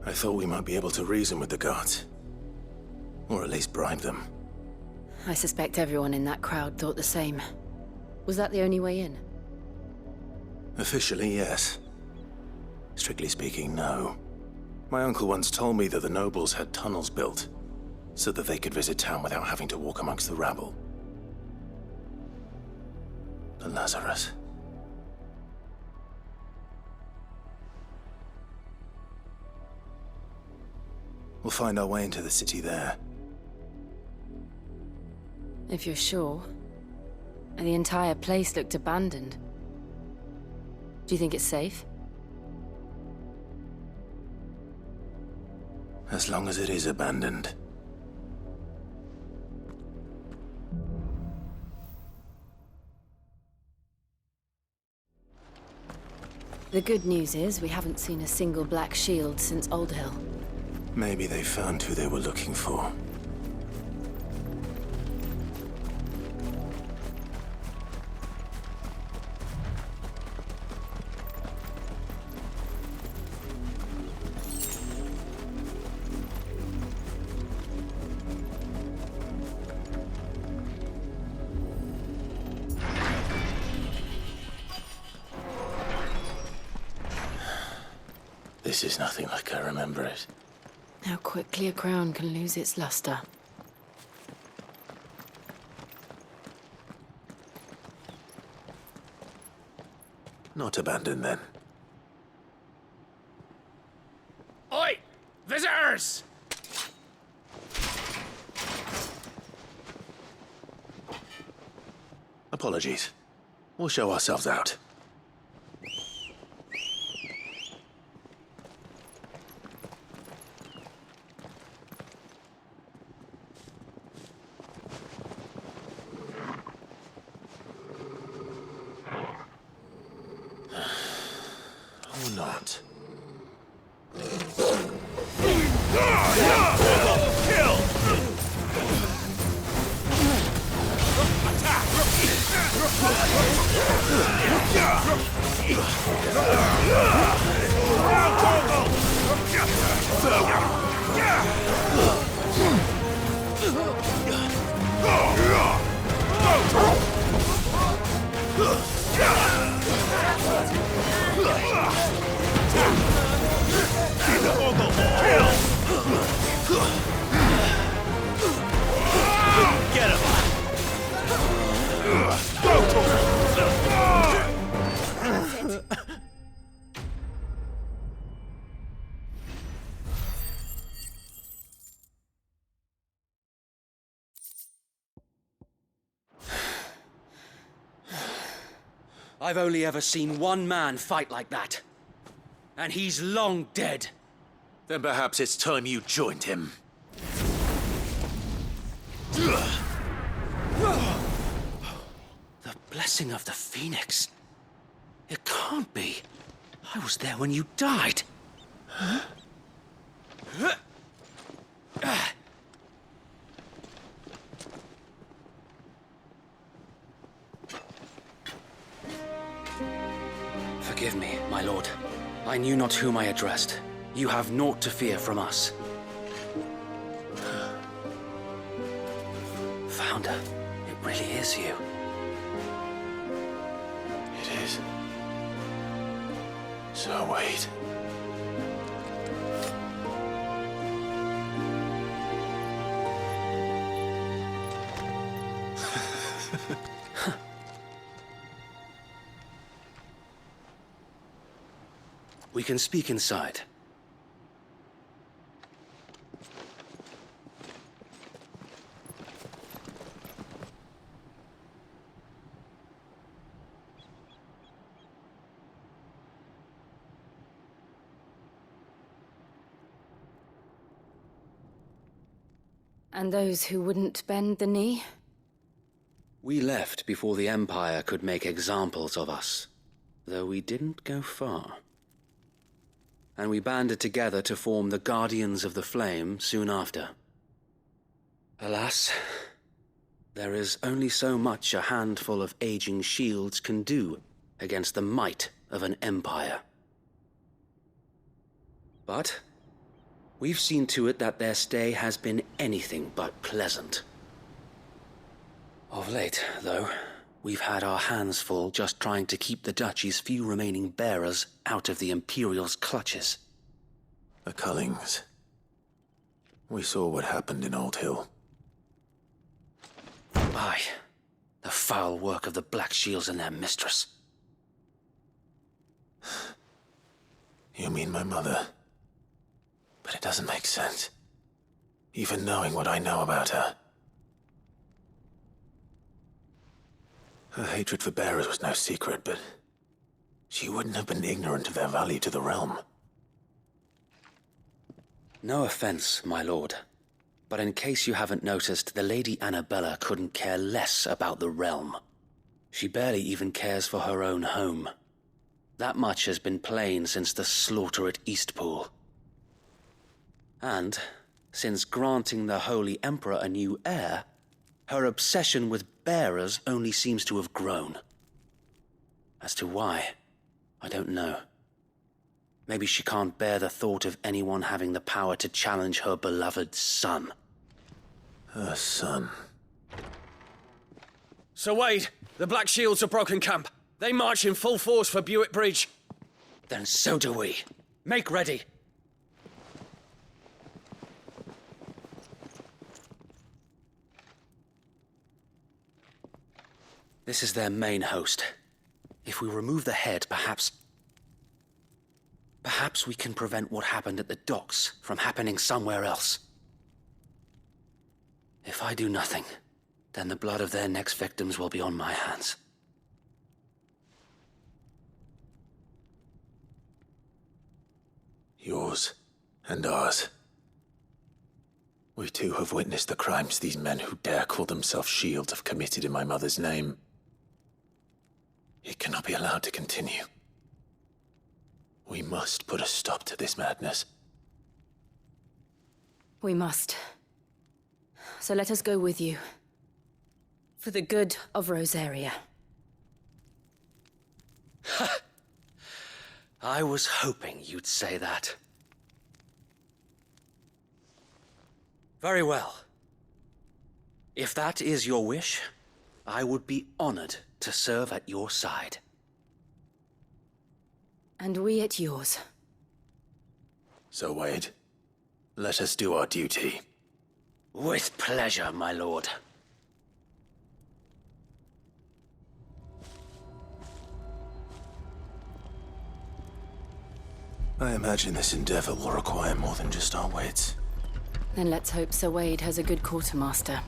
I thought we might be able to reason with the guards. Or at least bribe them. I suspect everyone in that crowd thought the same. Was that the only way in? Officially, yes. Strictly speaking, no. My uncle once told me that the nobles had tunnels built, so that they could visit town without having to walk amongst the rabble. The Lazarus. We'll find our way into the city there. If you're sure. The entire place looked abandoned. Do you think it's safe? As long as it is abandoned. The good news is we haven't seen a single black shield since Old Hill. Maybe they found who they were looking for. This is nothing like I remember it. How quickly a crown can lose its luster. Not abandoned, then. Oi! Visitors! Apologies. We'll show ourselves out. Or not. Get him! I've only ever seen one man fight like that. And he's long dead. Then perhaps it's time you joined him. The blessing of the Phoenix. It can't be. I was there when you died. Forgive me, my lord. I knew not whom I addressed. You have naught to fear from us. Founder, it really is you. It is. So wait. We can speak inside. And those who wouldn't bend the knee? We left before the Empire could make examples of us, though we didn't go far. And we banded together to form the Guardians of the Flame soon after. Alas, there is only so much a handful of aging shields can do against the might of an empire. But We've seen to it that their stay has been anything but pleasant. Of late, though, we've had our hands full just trying to keep the Duchy's few remaining bearers out of the Imperial's clutches. The Cullings. We saw what happened in Old Hill. Aye. The foul work of the Black Shields and their mistress. You mean my mother? But it doesn't make sense. Even knowing what I know about her. Her hatred for bearers was no secret, but she wouldn't have been ignorant of their value to the realm. No offense, my lord. But in case you haven't noticed, the Lady Annabella couldn't care less about the realm. She barely even cares for her own home. That much has been plain since the slaughter at Eastpool. And, since granting the Holy Emperor a new heir, her obsession with bearers only seems to have grown. As to why, I don't know. Maybe she can't bear the thought of anyone having the power to challenge her beloved son. Her son. Sir Wade, the Black Shields have broken camp. They march in full force for Buick Bridge. Then so do we. Make ready. This is their main host. If we remove the head, perhaps we can prevent what happened at the docks from happening somewhere else. If I do nothing, then the blood of their next victims will be on my hands. Yours and ours. We too have witnessed the crimes these men who dare call themselves Shields have committed in my mother's name. It cannot be allowed to continue. We must put a stop to this madness. We must. So let us go with you. For the good of Rosaria. I was hoping you'd say that. Very well. If that is your wish, I would be honored to serve at your side. And we at yours. So, Wade, let us do our duty. With pleasure, my lord. I imagine this endeavor will require more than just our wits. Then let's hope Sir Wade has a good quartermaster.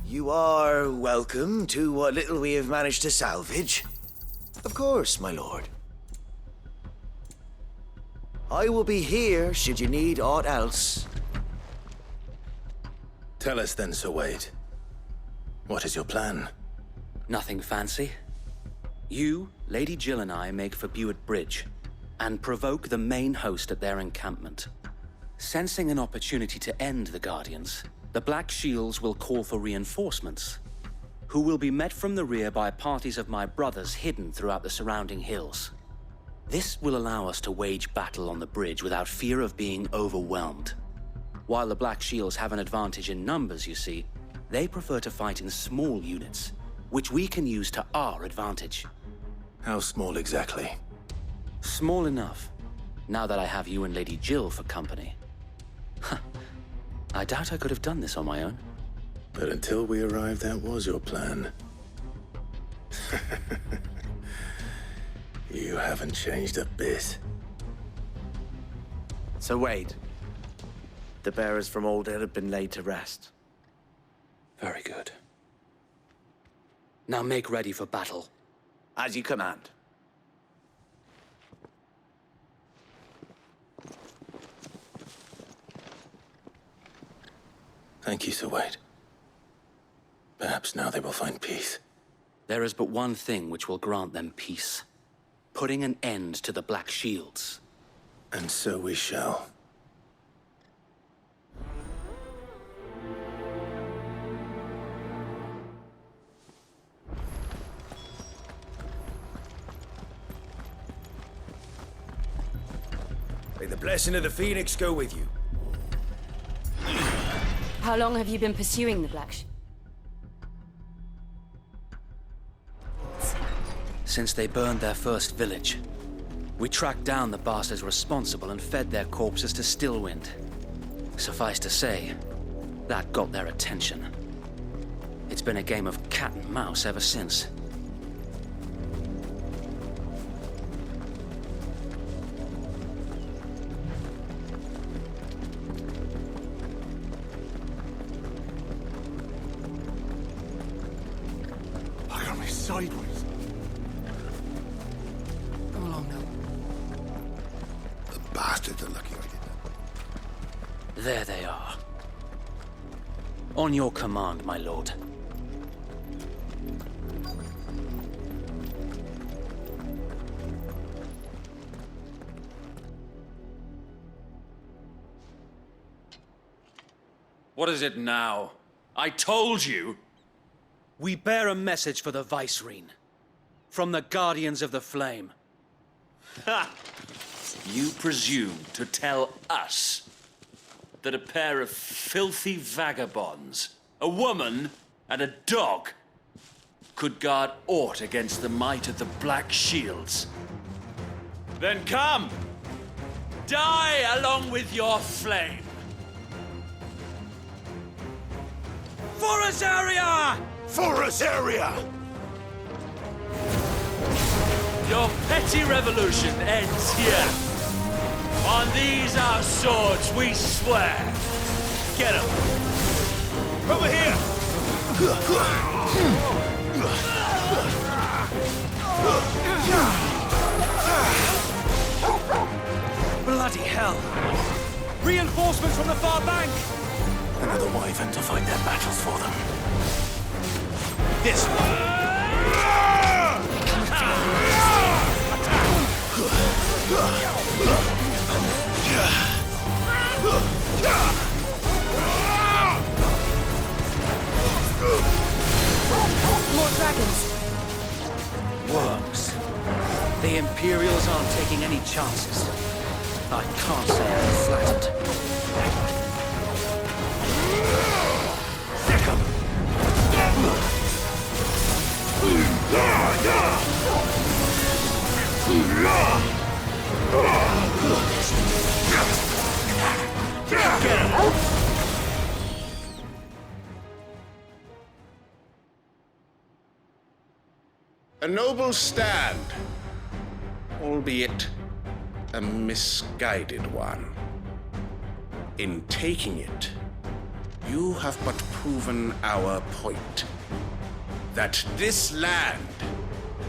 You are welcome to what little we have managed to salvage. Of course, my lord. I will be here should you need aught else. Tell us then, Sir Wade. What is your plan? Nothing fancy. You, Lady Jill and I make for Buick Bridge, and provoke the main host at their encampment. Sensing an opportunity to end the Guardians, the Black Shields will call for reinforcements, who will be met from the rear by parties of my brothers hidden throughout the surrounding hills. This will allow us to wage battle on the bridge without fear of being overwhelmed. While the Black Shields have an advantage in numbers, you see, they prefer to fight in small units, which we can use to our advantage. How small exactly? Small enough, now that I have you and Lady Jill for company. I doubt I could have done this on my own. But until we arrived, that was your plan. You haven't changed a bit. So Wade, the bearers from Old Hill have been laid to rest. Very good. Now make ready for battle. As you command. Thank you, Sir Wade. Perhaps now they will find peace. There is but one thing which will grant them peace. Putting an end to the Black Shields. And so we shall. May the blessing of the Phoenix go with you. How long have you been pursuing the Black Shield? Since they burned their first village, we tracked down the bastards responsible and fed their corpses to Stillwind. Suffice to say, that got their attention. It's been a game of cat and mouse ever since. Look at me sideways. Come along now. The bastards are lucky I did that. There they are. On your command, my lord. What is it now? I told you! We bear a message for the Vicereine. From the Guardians of the Flame. Ha! You presume to tell us that a pair of filthy vagabonds, a woman and a dog, could guard aught against the might of the Black Shields? Then come! Die along with your flame! For Azaria! For Azaria! Your petty revolution ends here. On these our swords we swear. Get 'em. Over here! Bloody hell! Reinforcements from the far bank! Another wyvern to fight their battles for them. This one! More dragons! Worms. The Imperials aren't taking any chances. I can't say I'm flattered. A noble stand, albeit a misguided one. In taking it, you have but proven our point. That this land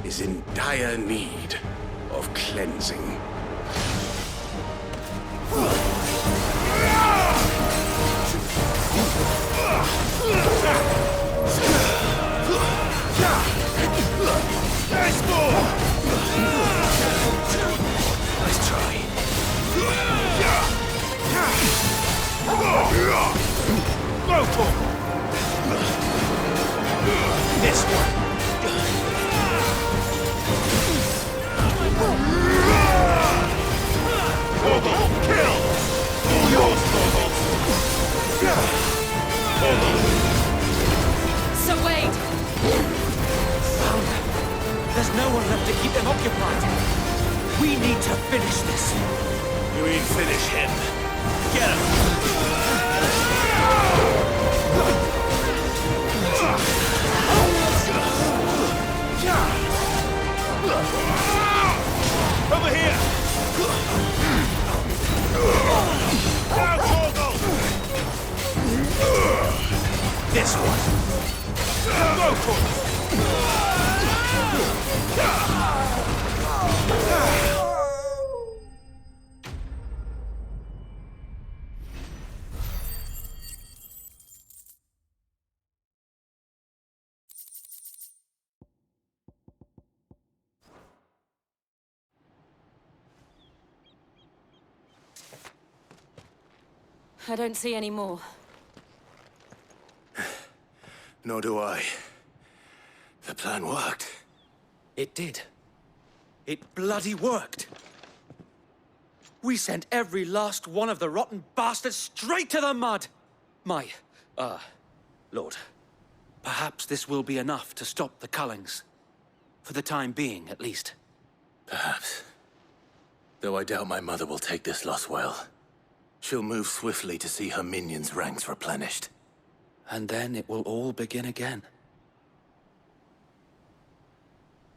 is in dire need of cleansing. Nice move! Nice try. Go for this one. Kill! Yours, Sir Wade! There's no one left to keep them occupied. We need to finish this. You mean finish him? Get him! Over here! Now, Torgal! This one! Go for it! I don't see any more. Nor do I. The plan worked. It did. It bloody worked. We sent every last one of the rotten bastards straight to the mud! Lord, perhaps this will be enough to stop the Cullings. For the time being, at least. Perhaps. Though I doubt my mother will take this loss well. She'll move swiftly to see her minions' ranks replenished. And then it will all begin again.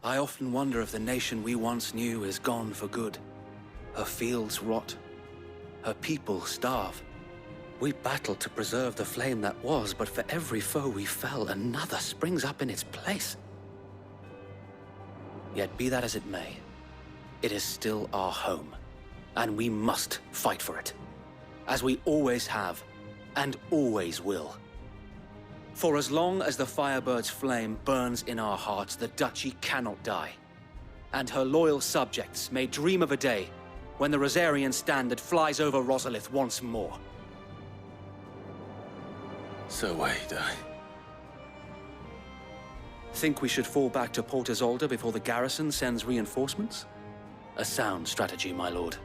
I often wonder if the nation we once knew is gone for good. Her fields rot. Her people starve. We battled to preserve the flame that was, but for every foe we fell, another springs up in its place. Yet be that as it may, it is still our home, and we must fight for it, as we always have, and always will. For as long as the Firebird's flame burns in our hearts, the Duchy cannot die, and her loyal subjects may dream of a day when the Rosarian standard flies over Rosalith once more. So wait, Think we should fall back to Port Isolde before the garrison sends reinforcements? A sound strategy, my lord.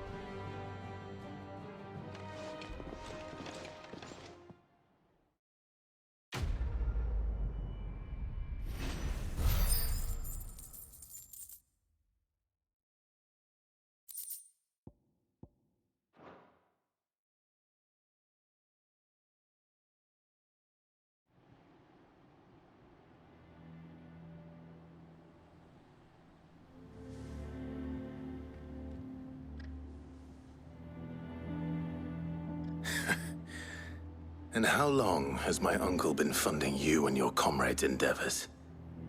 And how long has my uncle been funding you and your comrades' endeavors?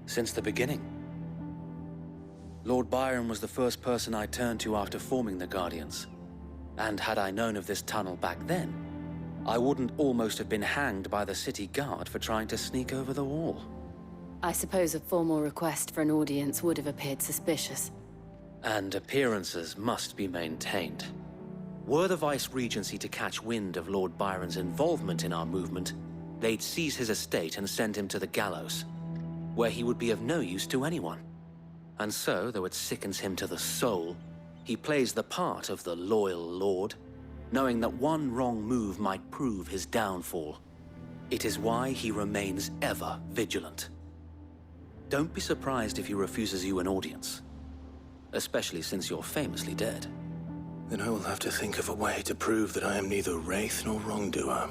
Since the beginning. Lord Byron was the first person I turned to after forming the Guardians. And had I known of this tunnel back then, I wouldn't almost have been hanged by the city guard for trying to sneak over the wall. I suppose a formal request for an audience would have appeared suspicious. And appearances must be maintained. Were the Vice-Regency to catch wind of Lord Byron's involvement in our movement, they'd seize his estate and send him to the gallows, where he would be of no use to anyone. And so, though it sickens him to the soul, he plays the part of the loyal lord, knowing that one wrong move might prove his downfall. It is why he remains ever vigilant. Don't be surprised if he refuses you an audience, especially since you're famously dead. Then I will have to think of a way to prove that I am neither wraith nor wrongdoer.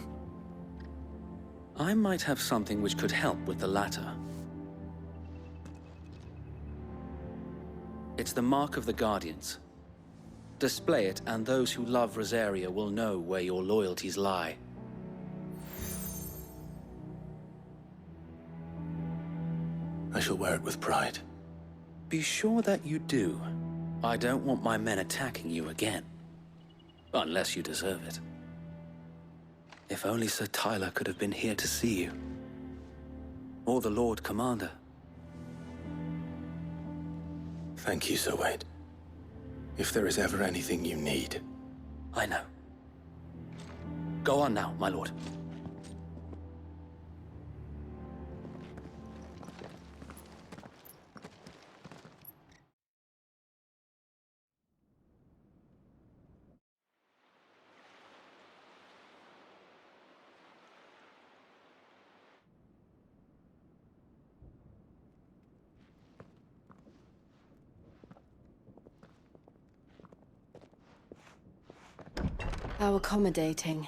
I might have something which could help with the latter. It's the mark of the Guardians. Display it, and those who love Rosaria will know where your loyalties lie. I shall wear it with pride. Be sure that you do. I don't want my men attacking you again. Unless you deserve it. If only Sir Tyler could have been here to see you. Or the Lord Commander. Thank you, Sir Wade. If there is ever anything you need. I know. Go on now, my lord. How accommodating.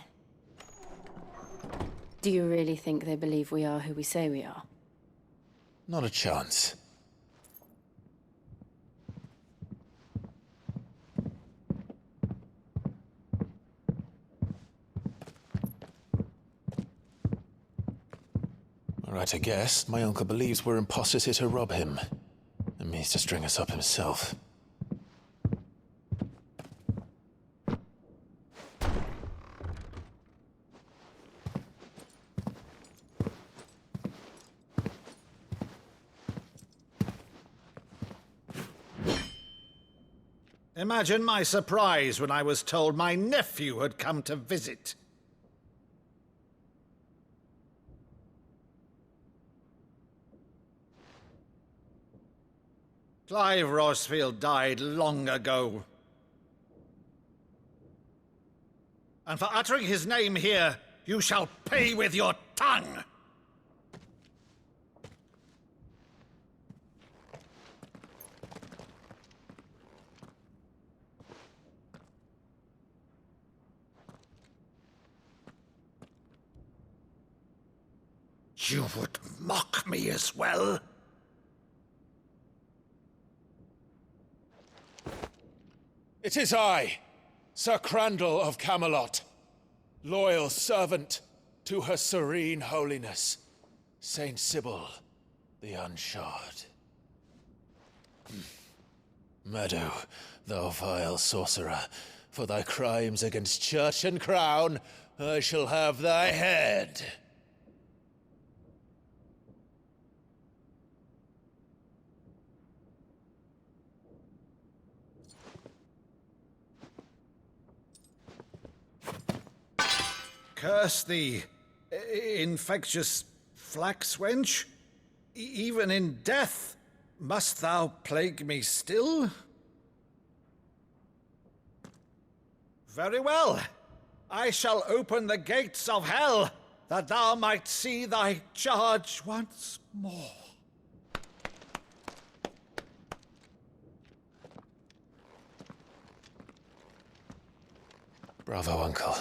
Do you really think they believe we are who we say we are? Not a chance. All right, I guess. My uncle believes we're imposters here to rob him. And means to string us up himself. Imagine my surprise when I was told my nephew had come to visit. Clive Rosfield died long ago. and for uttering his name here, you shall pay with your tongue! You would mock me as well? It is I, Sir Crandall of Camelot, loyal servant to Her Serene Holiness, Saint Sybil the Unshod. Meadow, thou vile sorcerer, for thy crimes against church and crown, I shall have thy head. Curse thee, infectious flax wench. Even in death, must thou plague me still? Very well. I shall open the gates of hell, that thou might see thy charge once more. Bravo, Uncle.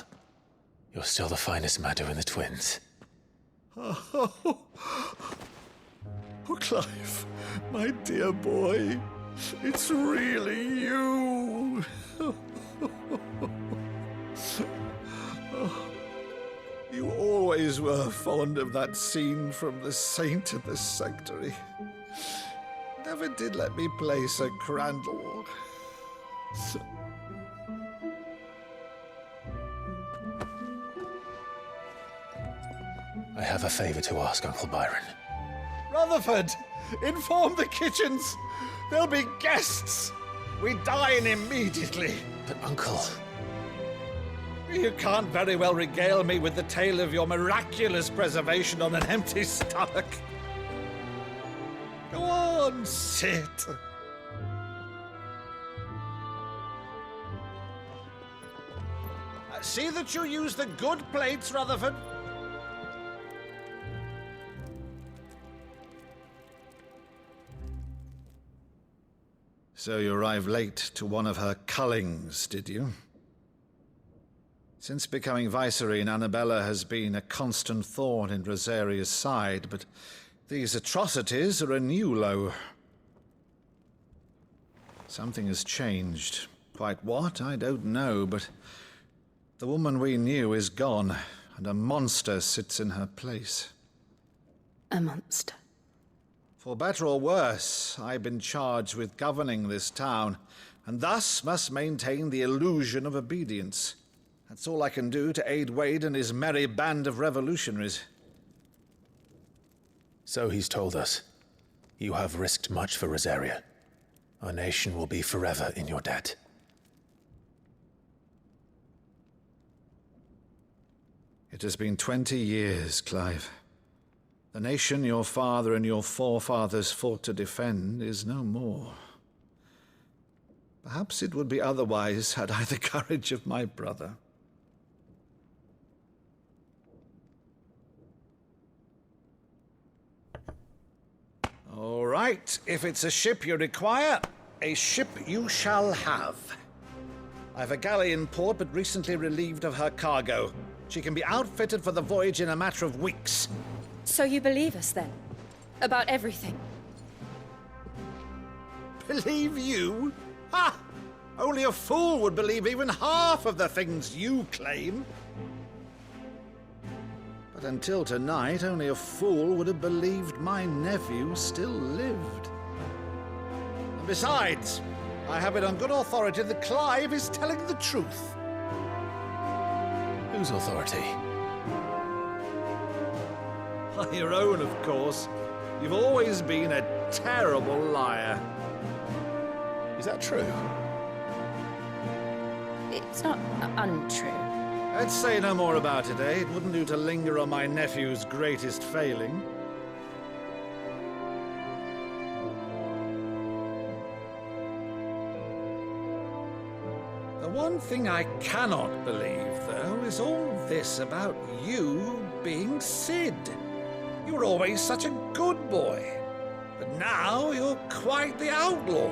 You're still the finest Maddu in the twins. Oh, Clive, my dear boy, it's really you. You always were fond of that scene from The Saint in the Sanctuary. Never did let me play Sir Crandall. I have a favor to ask, Uncle Byron. Rutherford, inform the kitchens. There'll be guests. We dine immediately. But, Uncle... You can't very well regale me with the tale of your miraculous preservation on an empty stomach. Go on, sit. See that you use the good plates, Rutherford. So you arrived late to one of her cullings, did you? Since becoming Vicereine, Annabella has been a constant thorn in Rosaria's side, but these atrocities are a new low. Something has changed. Quite what, I don't know, but the woman we knew is gone, and a monster sits in her place. A monster. For better or worse, I've been charged with governing this town, and thus must maintain the illusion of obedience. That's all I can do to aid Wade and his merry band of revolutionaries. So he's told us. You have risked much for Rosaria. Our nation will be forever in your debt. It has been 20 years, Clive. The nation your father and your forefathers fought to defend is no more. Perhaps it would be otherwise had I the courage of my brother. All right, if it's a ship you require, a ship you shall have. I've a galley in port, but recently relieved of her cargo. She can be outfitted for the voyage in a matter of weeks. So you believe us, then? About everything? Believe you? Ha! Only a fool would believe even half of the things you claim. But until tonight, only a fool would have believed my nephew still lived. And besides, I have it on good authority that Clive is telling the truth. Whose authority? Your own, of course. You've always been a terrible liar. Is that true? It's not untrue. Let's say no more about it, eh? It wouldn't do to linger on my nephew's greatest failing. one thing I cannot believe, though, is all this about you being Sid. You were always such a good boy, but now you're quite the outlaw.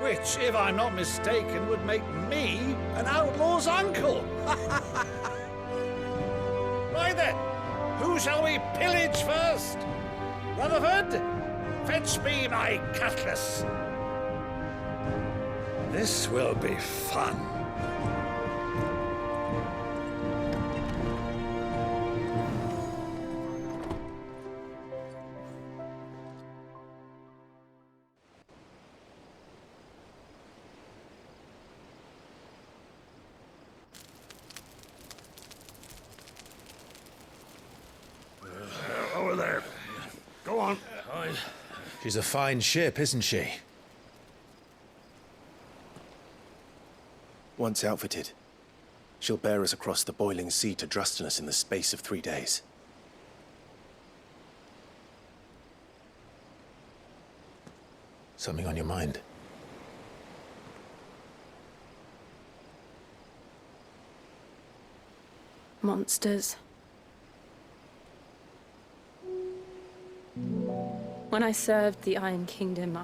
Which, if I'm not mistaken, would make me an outlaw's uncle. Right then, who shall we pillage first? Rutherford, fetch me my cutlass. This will be fun. Over there. Go on. She's a fine ship, isn't she? Once outfitted, she'll bear us across the boiling sea to Drustinus in the space of 3 days. Something on your mind? Monsters. When I served the Iron Kingdom,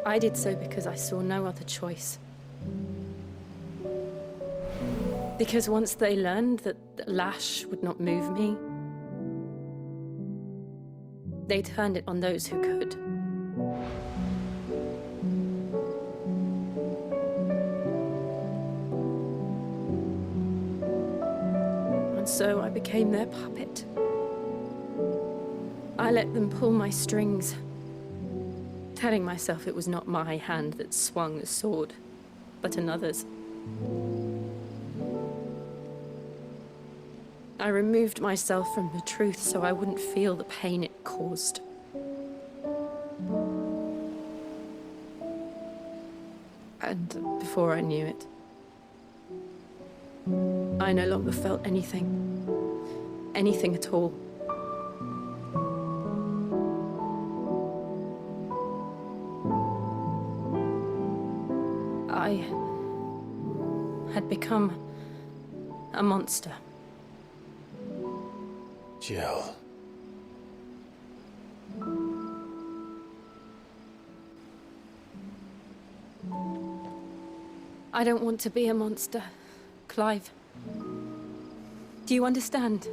I did so because I saw no other choice. Because once they learned that the lash would not move me, they turned it on those who could. And so I became their puppet. I let them pull my strings, telling myself it was not my hand that swung the sword, but another's. I removed myself from the truth so I wouldn't feel the pain it caused. And before I knew it, I no longer felt anything. Anything at all. I had become a monster. Jill. I don't want to be a monster, Clive. Do you understand?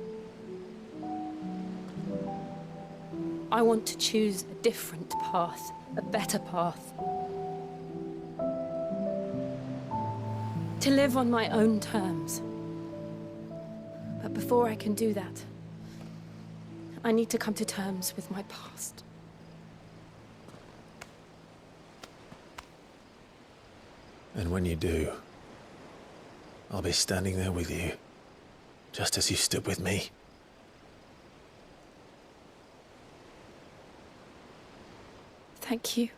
I want to choose a different path, a better path. To live on my own terms. But before I can do that, I need to come to terms with my past. And when you do, I'll be standing there with you, just as you stood with me. Thank you,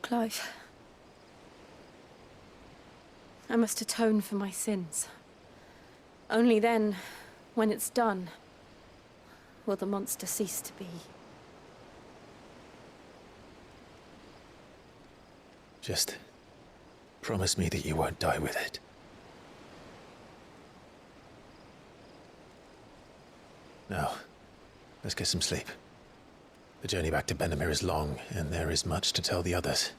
Clive. I must atone for my sins. Only then, when it's done, will the monster cease to be. Just promise me that you won't die with it. Now, let's get some sleep. The journey back to Benamir is long, and there is much to tell the others.